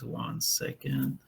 1 second.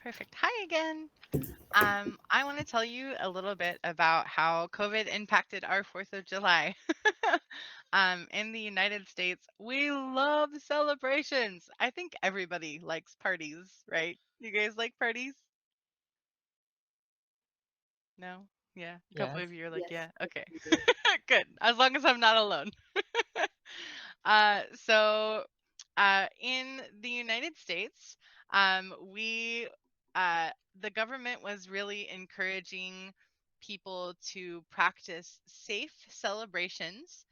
Perfect. Hi again. I want to tell you a little bit about how COVID impacted our 4th of July. In the United States, we love celebrations. I think everybody likes parties, right? You guys like parties? No? Yeah. A couple Yes. of you are like, Yes, yeah. yes, Okay. we do. Good. As long as I'm not alone. In the United States, we the government was really encouraging people to practice safe celebrations,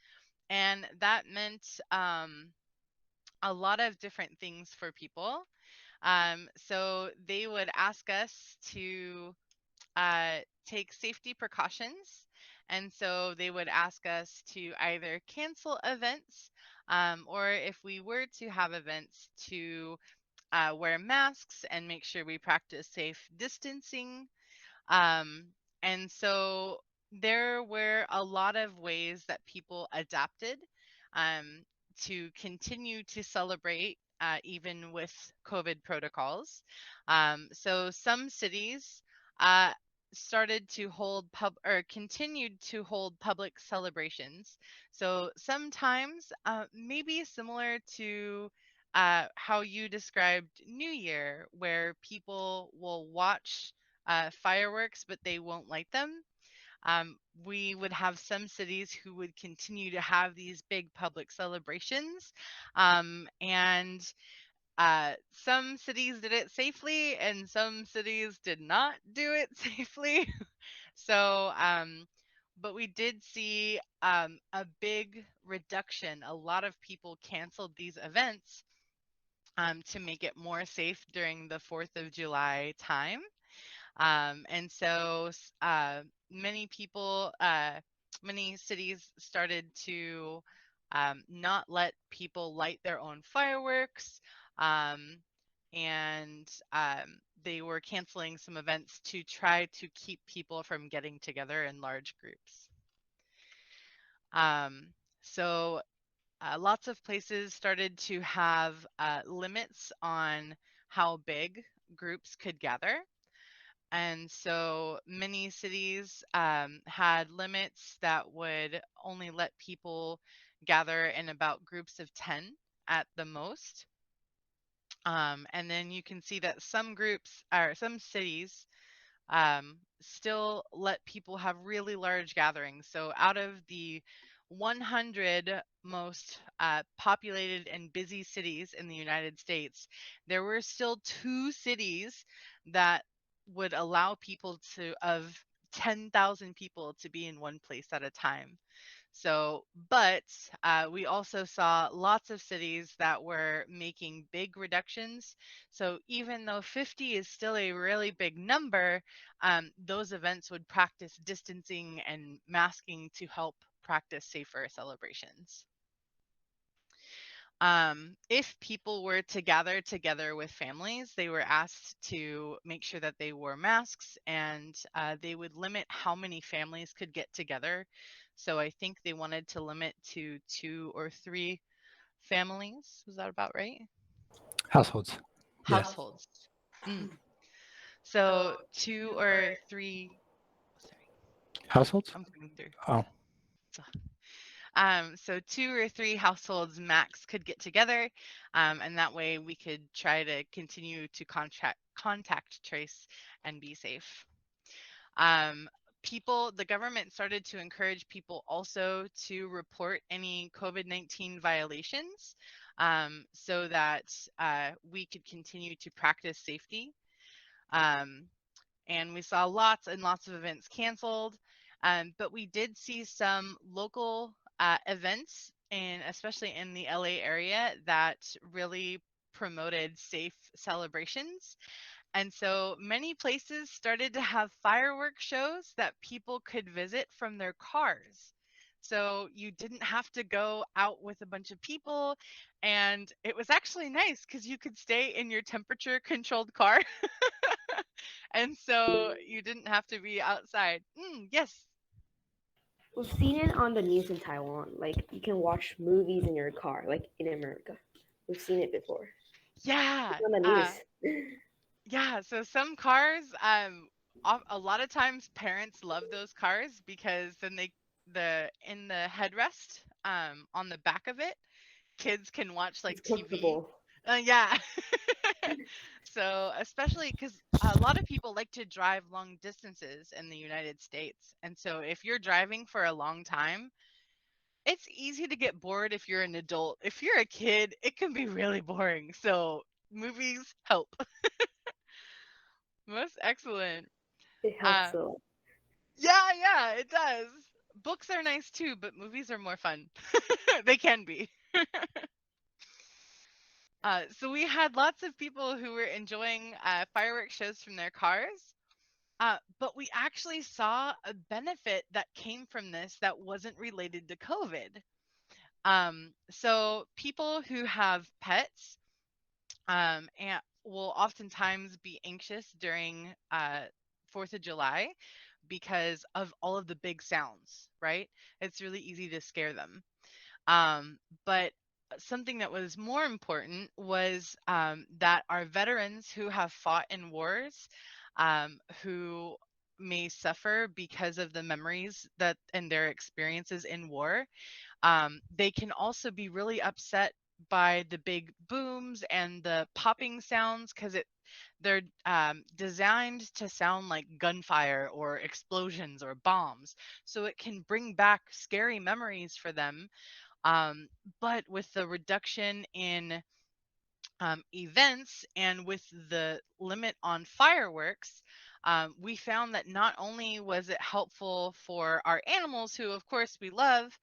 and that meant a lot of different things for people. So they would ask us to take safety precautions. And so they would ask us to either cancel events, or if we were to have events, to wear masks and make sure we practice safe distancing. And so there were a lot of ways that people adapted um, to continue to celebrate. Even with COVID protocols. So some cities uh, started to hold or continued to hold public celebrations. So sometimes, maybe similar to how you described New Year, where people will watch fireworks, but they won't light them. We would have some cities who would continue to have these big public celebrations. And some cities did it safely, and some cities did not do it safely. So, but we did see a big reduction. A lot of people canceled these events to make it more safe during the 4th of July time. And so many people, many cities started to not let people light their own fireworks. Um, and they were canceling some events to try to keep people from getting together in large groups. Um, so lots of places started to have limits on how big groups could gather. And so many cities had limits that would only let people gather in about groups of 10 at the most. And then you can see that some groups or some cities still let people have really large gatherings. So out of the 100 most populated and busy cities in the United States, there were still 2 cities that would allow people to of 10,000 people to be in one place at a time. So, but we also saw lots of cities that were making big reductions. So even though 50 is still a really big number, those events would practice distancing and masking to help practice safer celebrations. If people were to gather together with families, they were asked to make sure that they wore masks, and they would limit how many families could get together. So I think they wanted to limit to 2 or 3 families. Was that about right? Households. Yeah. Households. Mm. So 2 or 3. Sorry, Households? I'm coming through. Oh. So 2 or 3 households max could get together, and that way we could try to continue to contact trace and be safe. Um, the government started to encourage people also to report any COVID-19 violations, so that we could continue to practice safety. Um, and we saw lots and lots of events canceled. But we did see some local events, and especially in the LA area, that really promoted safe celebrations. And so many places started to have fireworks shows that people could visit from their cars. So you didn't have to go out with a bunch of people. And it was actually nice because you could stay in your temperature controlled car. And so you didn't have to be outside. Yes. We've seen it on the news in Taiwan. Like you can watch movies in your car, like in America. We've seen it before. Yeah. It's on the news. Yeah, so some cars, a lot of times parents love those cars because then the in the headrest, on the back of it, kids can watch like It's TV. comfortable. Yeah. So especially because a lot of people like to drive long distances in the United States, and so if you're driving for a long time, it's easy to get bored if you're an adult. If you're a kid, it can be really boring. So movies help. Most excellent. It helps Uh, a lot. yeah, yeah, it does. Books are nice too, but movies are more fun. They can be. So we had lots of people who were enjoying fireworks shows from their cars, but we actually saw a benefit that came from this that wasn't related to COVID. So people who have pets and will oftentimes be anxious during 4th of July because of all of the big sounds, right? It's really easy to scare them. But something that was more important was that our veterans who have fought in wars, who may suffer because of the memories that and their experiences in war, they can also be really upset by the big booms and the popping sounds because they're designed to sound like gunfire or explosions or bombs. So it can bring back scary memories for them. Um, but with the reduction in events and with the limit on fireworks, we found that not only was it helpful for our animals, who of course we love,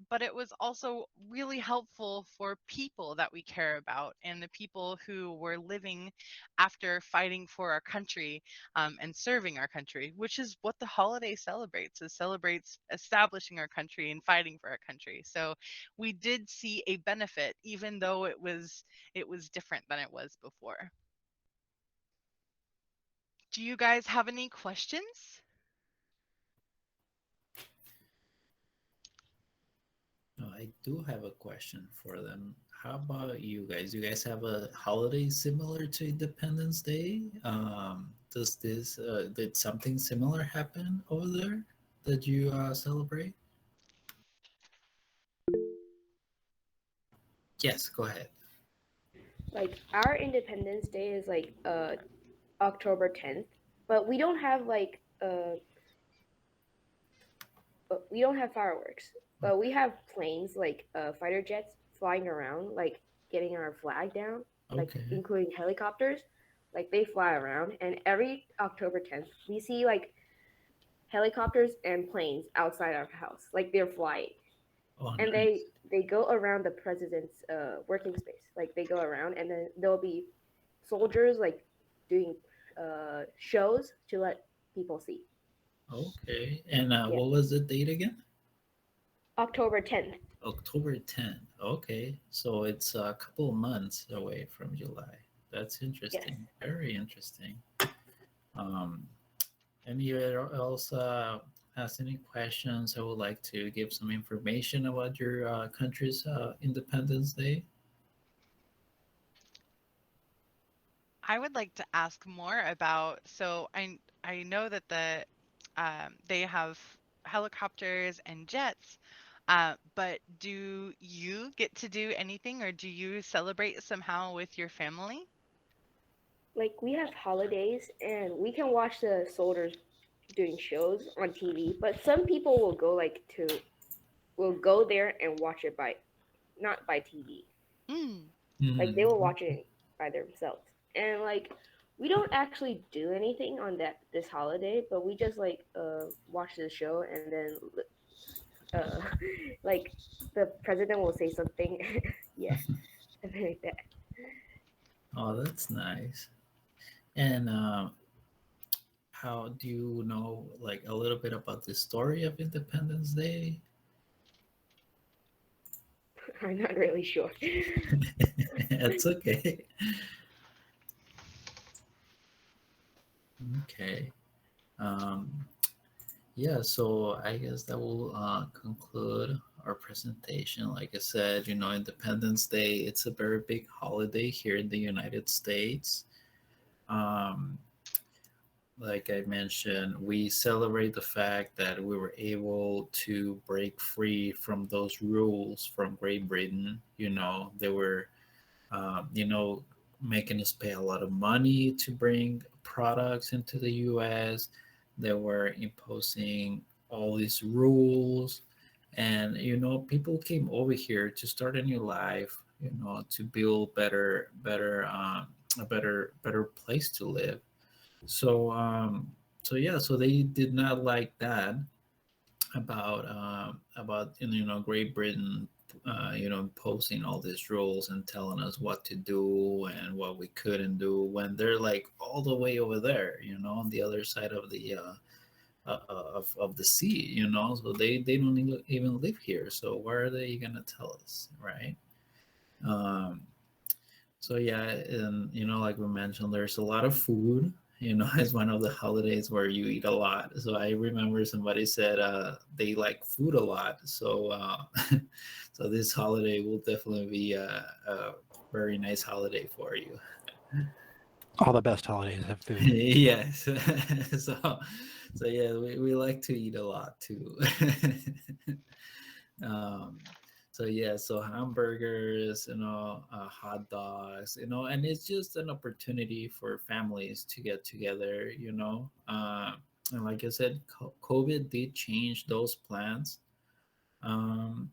but it was also really helpful for people that we care about and the people who were living after fighting for our country and serving our country, which is what the holiday celebrates. It celebrates establishing our country and fighting for our country. So we did see a benefit, even though it was different than it was before. Do you guys have any questions? No, I do have a question for them. How about you guys? You guys have a holiday similar to Independence Day? Did something similar happen over there that you celebrate? Yes, go ahead. Like our Independence Day is like October 10th, but we don't have fireworks. But we have planes like fighter jets flying around, like getting our flag down, like Okay. including helicopters. Like they fly around, and every October 10th, we see like helicopters and planes outside our house, like they're flying, Oh, and they nice. they go around the president's working space. Like they go around, and then there'll be soldiers like doing shows to let people see. Okay. And Yeah, what was the date again? October 10th. October 10th. Okay. So it's a couple of months away from July. That's Yes. interesting. Very interesting. Um, Anyone else has any questions? I would like to give some information about your country's Independence Day. I would like to ask more about, so I know that they have helicopters and jets, but do you get to do anything or do you celebrate somehow with your family? Like we have holidays, and we can watch the soldiers doing shows on TV. But some people will go there and watch it by not by TV. Mm. Like they will Hmm. watch it by themselves. And like we don't actually do anything on that this holiday, but we just like watch the show, and then uh like the president will say something. Yeah, something like that. Oh, that's nice. And how do you know, like, a little bit about the story of Independence Day? I'm not really sure. It's okay. Okay. Um, Yeah, so I guess that will conclude our presentation. Like I said, Independence Day, it's a very big holiday here in the United States. Um, like I mentioned, we celebrate the fact that we were able to break free from those rules from Great Britain. They were, making us pay a lot of money to bring products into the US. They were imposing all these rules. And, people came over here to start a new life, to build a better place to live. So, yeah, so they did not like that about Great Britain, imposing all these rules and telling us what to do and what we couldn't do when they're like all the way over there, on the other side of the sea, so they don't even live here. So why are they gonna tell us, right? Um, so yeah, and like we mentioned, there's a lot of food. It's one of the holidays where you eat a lot. So I remember somebody said they like food a lot. So so this holiday will definitely be a very nice holiday for you. All the best holidays have food. Yes. So yeah, we like to eat a lot too. um, so yeah, so hamburgers, hot dogs, and it's just an opportunity for families to get together, and like I said, COVID did change those plans, um,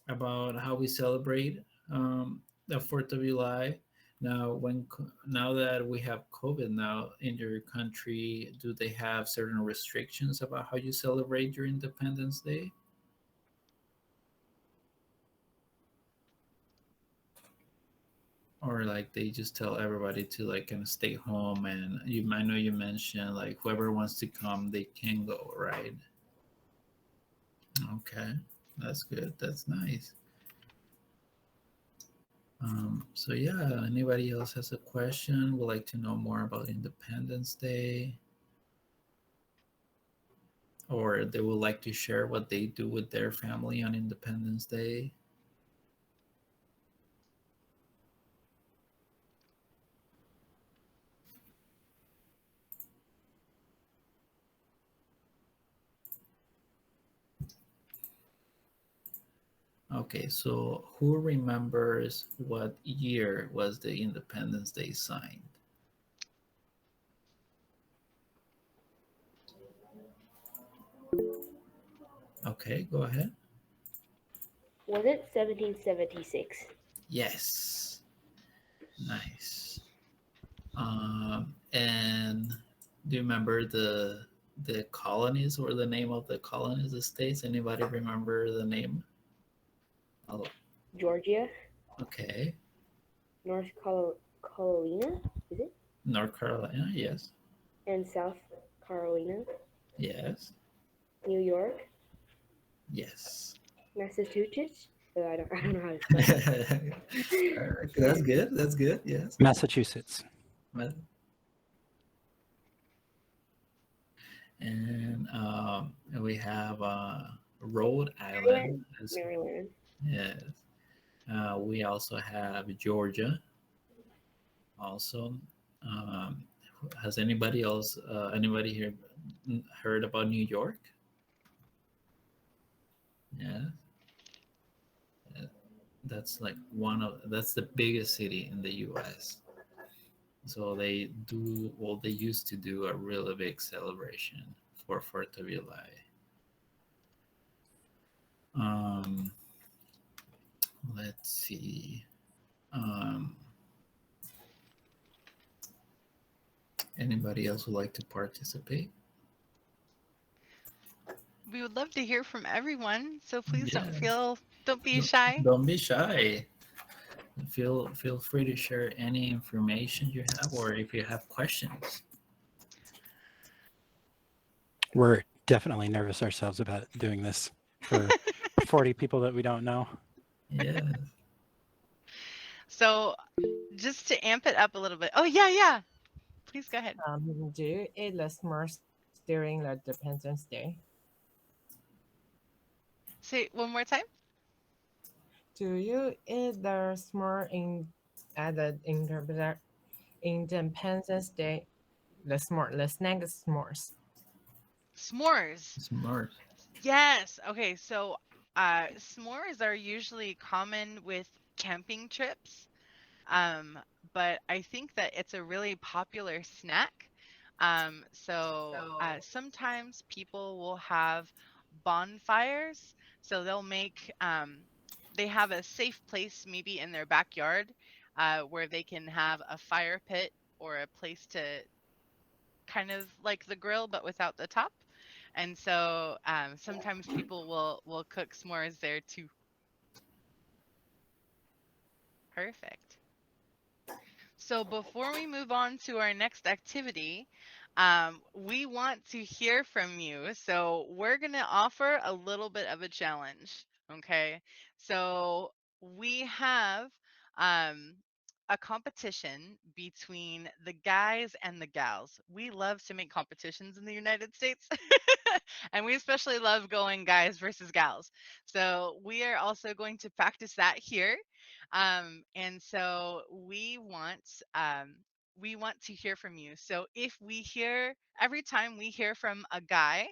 about how we celebrate, the Fourth of July. Now, now that we have COVID now in your country, do they have certain restrictions about how you celebrate your Independence Day? Or like they just tell everybody to like kind of stay home, and I know you mentioned like whoever wants to come they can go, right? Okay, that's good, that's nice. So yeah, anybody else has a question, would like to know more about Independence Day, or they would like to share what they do with their family on Independence Day? Okay, so who remembers what year was the Independence Day signed? Okay, go ahead. Was it 1776? Yes, nice. And do you remember the colonies or the name of the colonies, the states? Anybody remember the name? Oh, Georgia, okay. Carolina, is it? North Carolina, yes, And South Carolina, yes, New York, yes. Massachusetts. I don't know how to spell That's good. That's good. Yes. Massachusetts. Well, and we have Rhode Island. Maryland. Maryland. Yes. We also have Georgia. Also, um, has anybody here heard about New York? Yeah, that's the biggest city in the U.S. So they used to do a really big celebration for Fourth of July. Um, let's see. Um, Anybody else would like to participate? We would love to hear from everyone, so please Yes. don't be shy. Don't be shy. Feel free to share any information you have, or if you have questions. We're definitely nervous ourselves about doing this for 40 people that we don't know. Yes. So just to amp it up a little bit. Oh yeah, yeah. Please go ahead. Do you eat less Mars during the Independence Day? Say it one more time. Do you eat the s'more at the Independence Day? The snack s'mores. S'mores. Smart. Yes. Okay. So, s'mores are usually common with camping trips. Um, but I think that it's a really popular snack. Sometimes people will have bonfires. So they have a safe place maybe in their backyard, where they can have a fire pit or a place to kind of like the grill, but without the top. And so sometimes people will cook s'mores there too. Perfect. So before we move on to our next activity, we want to hear from you. So we're going to offer a little bit of a challenge. Okay. So we have um, a competition between the guys and the gals. We love to make competitions in the United States. And we especially love going guys versus gals. So we are also going to practice that here. And so we want to hear from you. So if we hear every time we hear from a guy,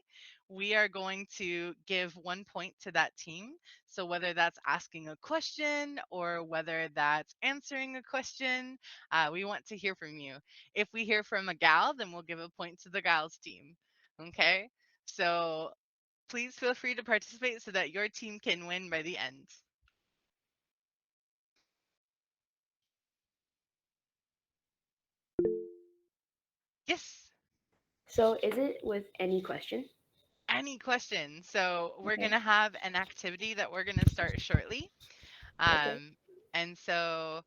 we are going to give 1 point to that team. So whether that's asking a question or whether that's answering a question, we want to hear from you. If we hear from a gal, then we'll give a point to the gals team. Okay. So please feel free to participate so that your team can win by the end. Yes. So is it with any question? Any questions? So we're Okay. gonna have an activity that we're gonna start shortly. Okay. Um, and so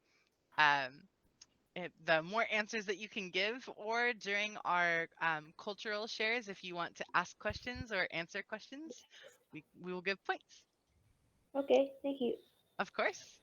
um, the more answers that you can give, or during our cultural shares, if you want to ask questions or answer questions, we will give points. Okay. Thank you. Of course.